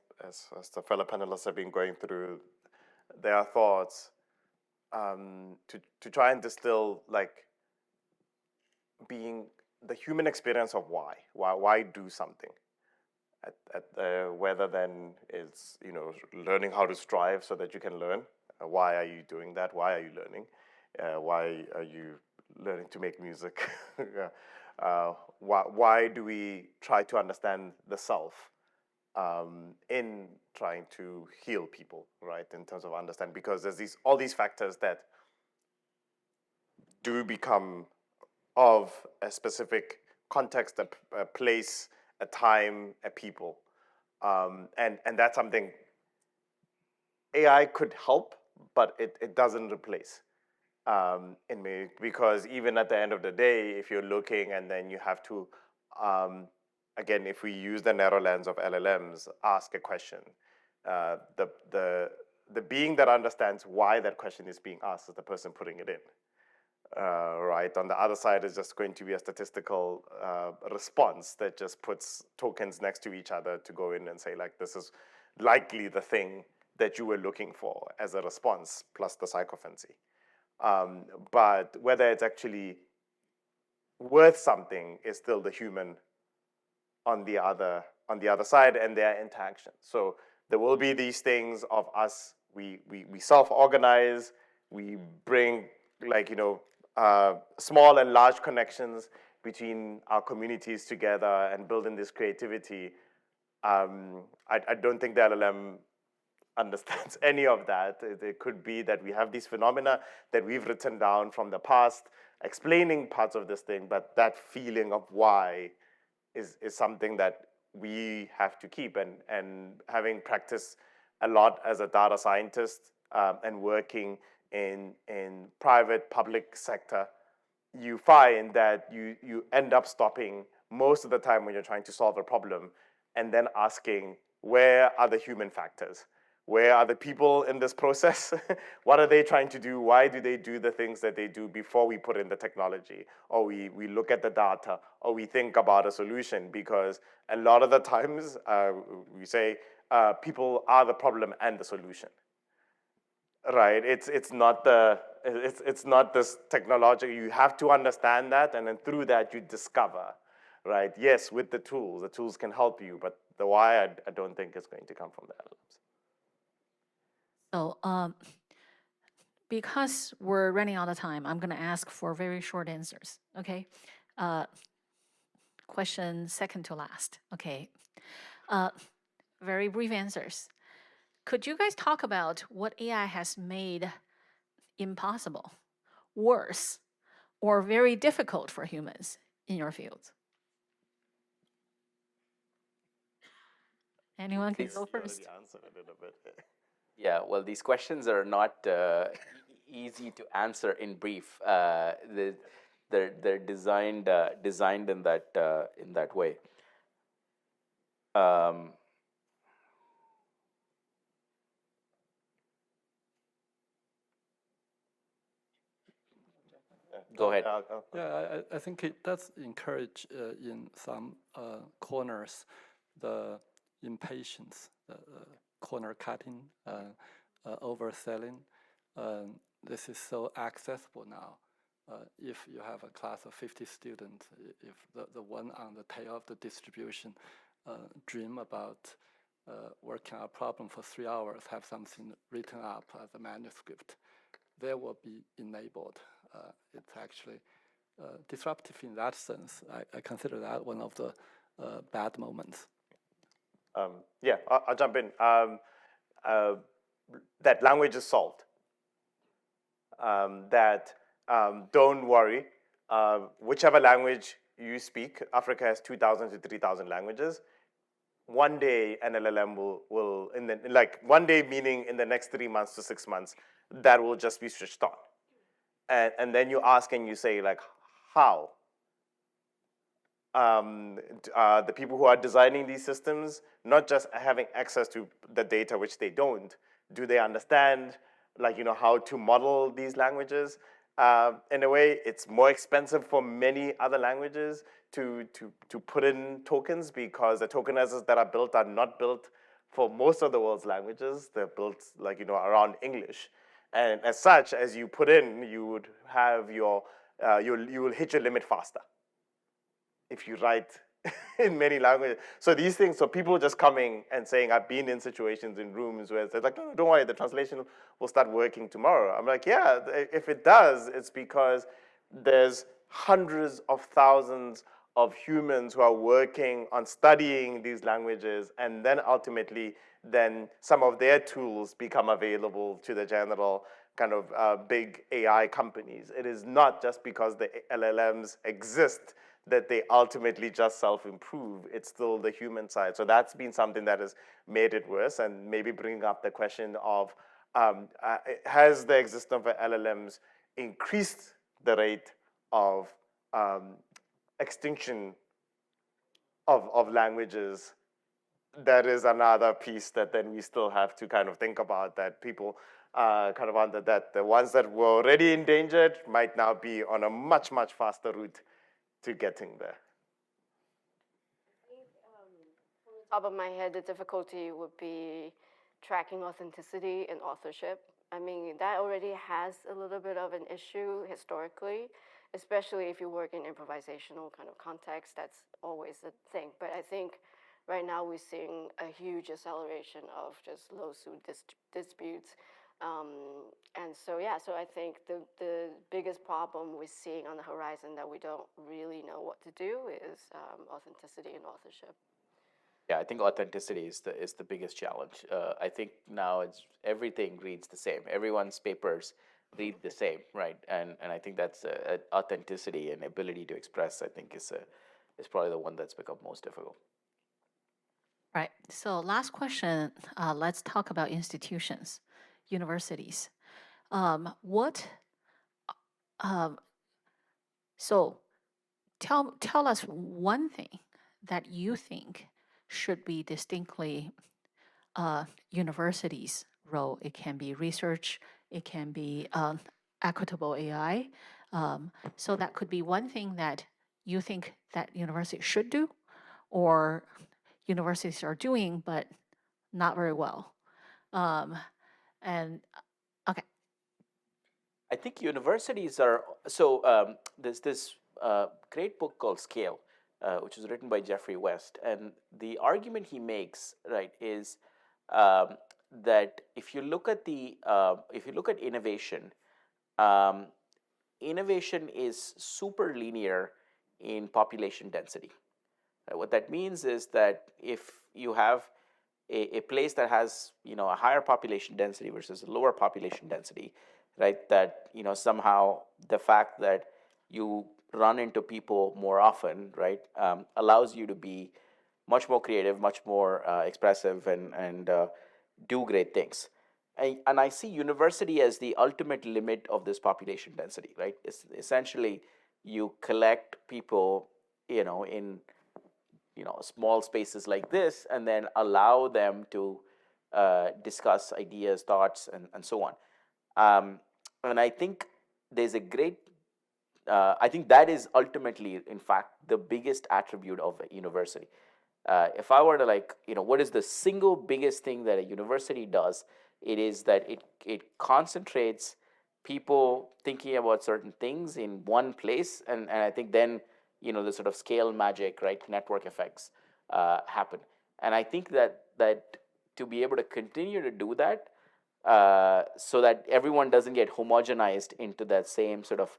the fellow panelists have been going through their thoughts, to try and distill like being the human experience of why do something, whether then it's learning how to strive so that you can learn. Why are you doing that? Why are you learning? Why are you learning to make music? Why do we try to understand the self in trying to heal people, right? In terms of understand, because there's all these factors that do become of a specific context, a place, a time, a people, and that's something AI could help, but it doesn't replace. In me, because even at the end of the day, if you're looking and then you have to, again, if we use the narrow lens of LLMs, ask a question, the being that understands why that question is being asked is the person putting it in. Right, on the other side is just going to be a statistical response that just puts tokens next to each other to go in and say, like, this is likely the thing that you were looking for as a response, plus the psychophancy. But whether it's actually worth something is still the human on the other side and their interaction. So there will be these things of us, we self-organize, we bring small and large connections between our communities together and building this creativity. I don't think the LLM understands any of that. It could be that we have these phenomena that we've written down from the past, explaining parts of this thing, but that feeling of why is something that we have to keep. And having practiced a lot as a data scientist and working in private, public sector, you find that you end up stopping most of the time when you're trying to solve a problem and then asking, where are the human factors? Where are the people in this process? What are they trying to do? Why do they do the things that they do before we put in the technology? Or we look at the data, or we think about a solution, because a lot of the times we say people are the problem and the solution. Right, it's not this technology. You have to understand that, and then through that you discover, right? Yes, with the tools can help you, but the why I don't think is going to come from the LLMs. So because we're running out of time, I'm going to ask for very short answers. Okay. Question second to last. Okay. Very brief answers. Could you guys talk about what AI has made impossible, worse, or very difficult for humans in your field? Anyone can go first. You already answered it in a bit. Yeah, well, these questions are not easy to answer in brief. They're designed in that way. Go ahead. Yeah, I think it does encourage in some corners the impatience, corner cutting, overselling. This is so accessible now. If you have a class of 50 students, if the one on the tail of the distribution dream about working on a problem for 3 hours, have something written up as a manuscript, they will be enabled. It's actually disruptive in that sense. I consider that one of the bad moments. Yeah, I'll jump in. That language is solved. Don't worry, whichever language you speak, Africa has 2,000 to 3,000 languages. One day an LLM will one day meaning in the next 3 months to 6 months, that will just be switched on. And then you ask and you say, like, how? The people who are designing these systems, not just having access to the data, which they don't, do they understand, how to model these languages? In a way, it's more expensive for many other languages to put in tokens, because the tokenizers that are built are not built for most of the world's languages. They're built around English. And as such, as you put in, you would have you will hit your limit faster if you write in many languages. So these things, so people just coming and saying, I've been in situations in rooms where it's like, no, don't worry, the translation will start working tomorrow. I'm like, yeah, if it does, it's because there's hundreds of thousands of humans who are working on studying these languages, and then ultimately, then some of their tools become available to the general kind of big AI companies. It is not just because the LLMs exist that they ultimately just self-improve. It's still the human side. So that's been something that has made it worse, and maybe bringing up the question of, has the existence of LLMs increased the rate of extinction of languages? That is another piece that then we still have to kind of think about, that people kind of under that the ones that were already endangered might now be on a much, much faster route to getting there. I think from the top of my head, the difficulty would be tracking authenticity and authorship. I mean, that already has a little bit of an issue historically, especially if you work in improvisational kind of context. That's always a thing. But I think right now we're seeing a huge acceleration of just lawsuit disputes. And so, yeah, so I think the biggest problem we're seeing on the horizon that we don't really know what to do is authenticity and authorship. Yeah, I think authenticity is the biggest challenge. I think now everything reads the same. Everyone's papers read the same, right? And I think that's authenticity and ability to express, I think, is probably the one that's become most difficult. Right. So last question, let's talk about institutions, universities. So tell us one thing that you think should be distinctly universities' role. It can be research, it can be equitable AI. So that could be one thing that you think that universities should do, or universities are doing, but not very well. And okay. I think universities are, so there's this great book called Scale, which was written by Jeffrey West. And the argument he makes, right, is that if you look at innovation, innovation is super linear in population density. What that means is that if you have a place that has a higher population density versus a lower population density, right? That somehow the fact that you run into people more often, right, allows you to be much more creative, much more expressive, and do great things. And I see university as the ultimate limit of this population density, right? It's essentially you collect people, in small spaces like this, and then allow them to discuss ideas, thoughts, and so on. And I think there's a great I think that is ultimately, in fact, the biggest attribute of a university. If I were to what is the single biggest thing that a university does? It is that it concentrates people thinking about certain things in one place, and I think then the sort of scale magic, right, network effects happen. And I think that to be able to continue to do that, so that everyone doesn't get homogenized into that same sort of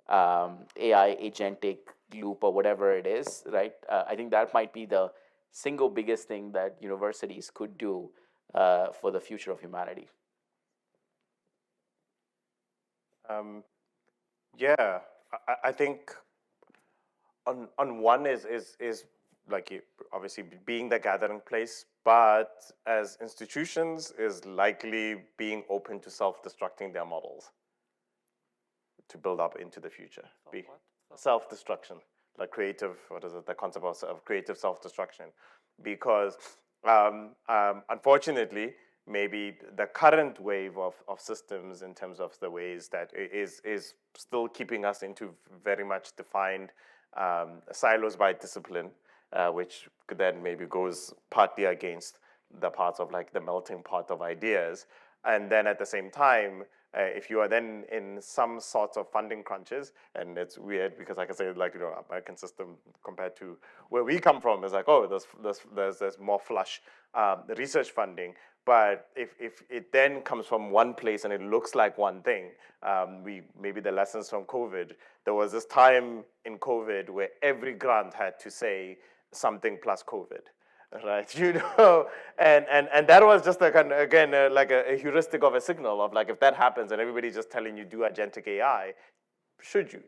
AI agentic loop or whatever it is, right? I think that might be the single biggest thing that universities could do for the future of humanity. Yeah, I think on one is like obviously being the gathering place, but as institutions is likely being open to self-destructing their models to build up into the future. Self-destruction, like creative, the concept of creative self-destruction. Because unfortunately, maybe the current wave of systems in terms of the ways that is still keeping us into very much defined silos by discipline, which then maybe goes partly against the parts of like the melting pot of ideas. And then at the same time, if you are then in some sorts of funding crunches, and it's weird because like I say, American system compared to where we come from is like, oh, there's more flush research funding. But if it then comes from one place and it looks like one thing, maybe the lessons from COVID, there was this time in COVID where every grant had to say something plus COVID. Right, and that was just a kind of, again, like a heuristic of a signal of like, if that happens and everybody's just telling you do agentic AI, should you?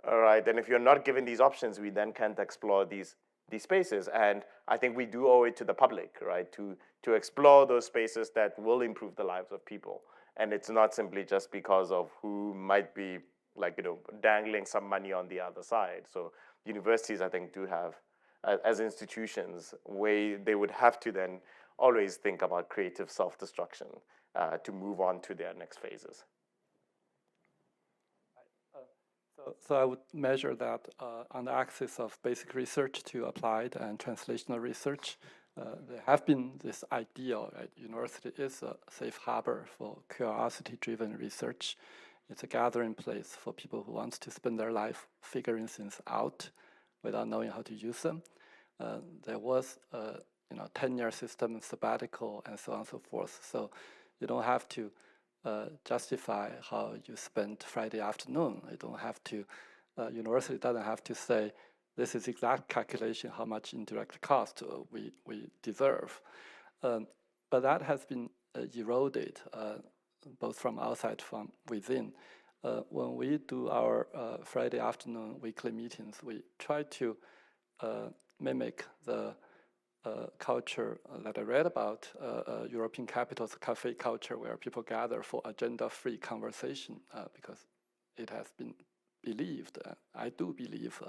All right, and if you're not given these options, we then can't explore these spaces. And I think we do owe it to the public, right, to explore those spaces that will improve the lives of people. And it's not simply just because of who might be dangling some money on the other side. So universities, I think, do have, as institutions, they would have to then always think about creative self-destruction to move on to their next phases. So I would measure that on the axis of basic research to applied and translational research. There have been this ideal, right? University is a safe harbor for curiosity-driven research. It's a gathering place for people who want to spend their life figuring things out without knowing how to use them. There was a 10-year system, sabbatical, and so on and so forth. So you don't have to justify how you spent Friday afternoon. You don't have to, university doesn't have to say, this is exact calculation how much indirect cost we deserve. But that has been eroded, both from outside, from within. When we do our Friday afternoon weekly meetings, we try to mimic the culture that I read about, European capitals cafe culture, where people gather for agenda-free conversation, because it has been believed, I do believe,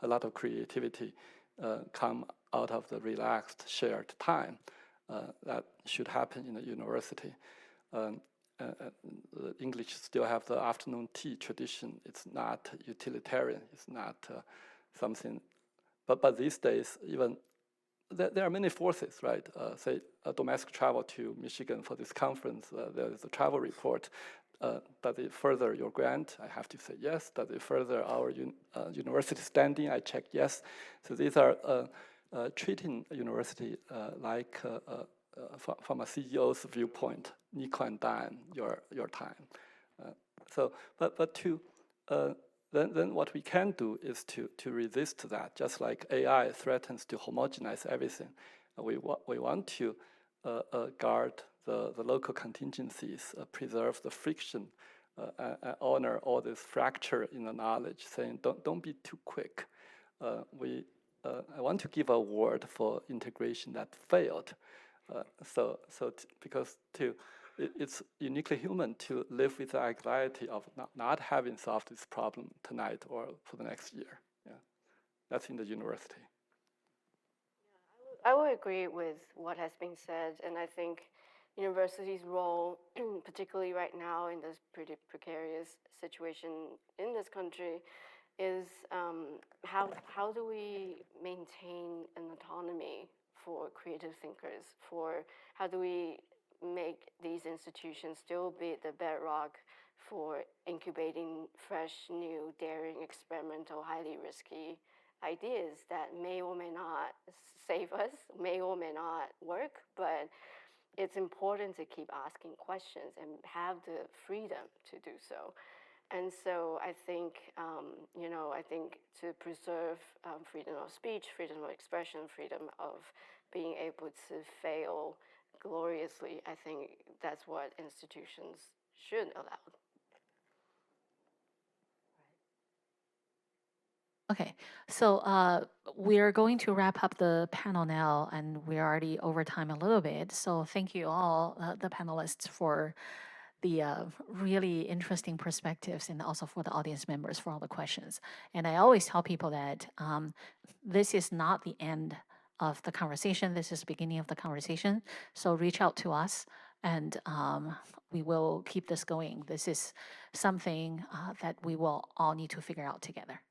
a lot of creativity come out of the relaxed shared time that should happen in a university. The English still have the afternoon tea tradition. It's not utilitarian. It's not something. But these days, even there are many forces, right? Say a domestic travel to Michigan for this conference. There is a travel report. Does it further your grant? I have to say yes. Does it further our university standing? I check yes. So these are treating a university like from a CEO's viewpoint, nickel and dime your time. But to then what we can do is to resist that. Just like AI threatens to homogenize everything, we want to guard the local contingencies, preserve the friction, honor all this fracture in the knowledge, saying don't be too quick. I want to give a word for integration that failed. Because it's uniquely human to live with the anxiety of not having solved this problem tonight or for the next year. Yeah, that's in the university. I would agree with what has been said, and I think university's role, particularly right now in this pretty precarious situation in this country, is how do we maintain an autonomy for creative thinkers? For how do we make these institutions still be the bedrock for incubating fresh, new, daring, experimental, highly risky ideas that may or may not save us, may or may not work, but it's important to keep asking questions and have the freedom to do so. And so I think, I think to preserve freedom of speech, freedom of expression, freedom of being able to fail gloriously, I think that's what institutions should allow. Okay, so we're going to wrap up the panel now, and we're already over time a little bit. So thank you all, the panelists, for the really interesting perspectives, and also for the audience members for all the questions. And I always tell people that this is not the end of the conversation. This is the beginning of the conversation. So reach out to us, and we will keep this going. This is something that we will all need to figure out together.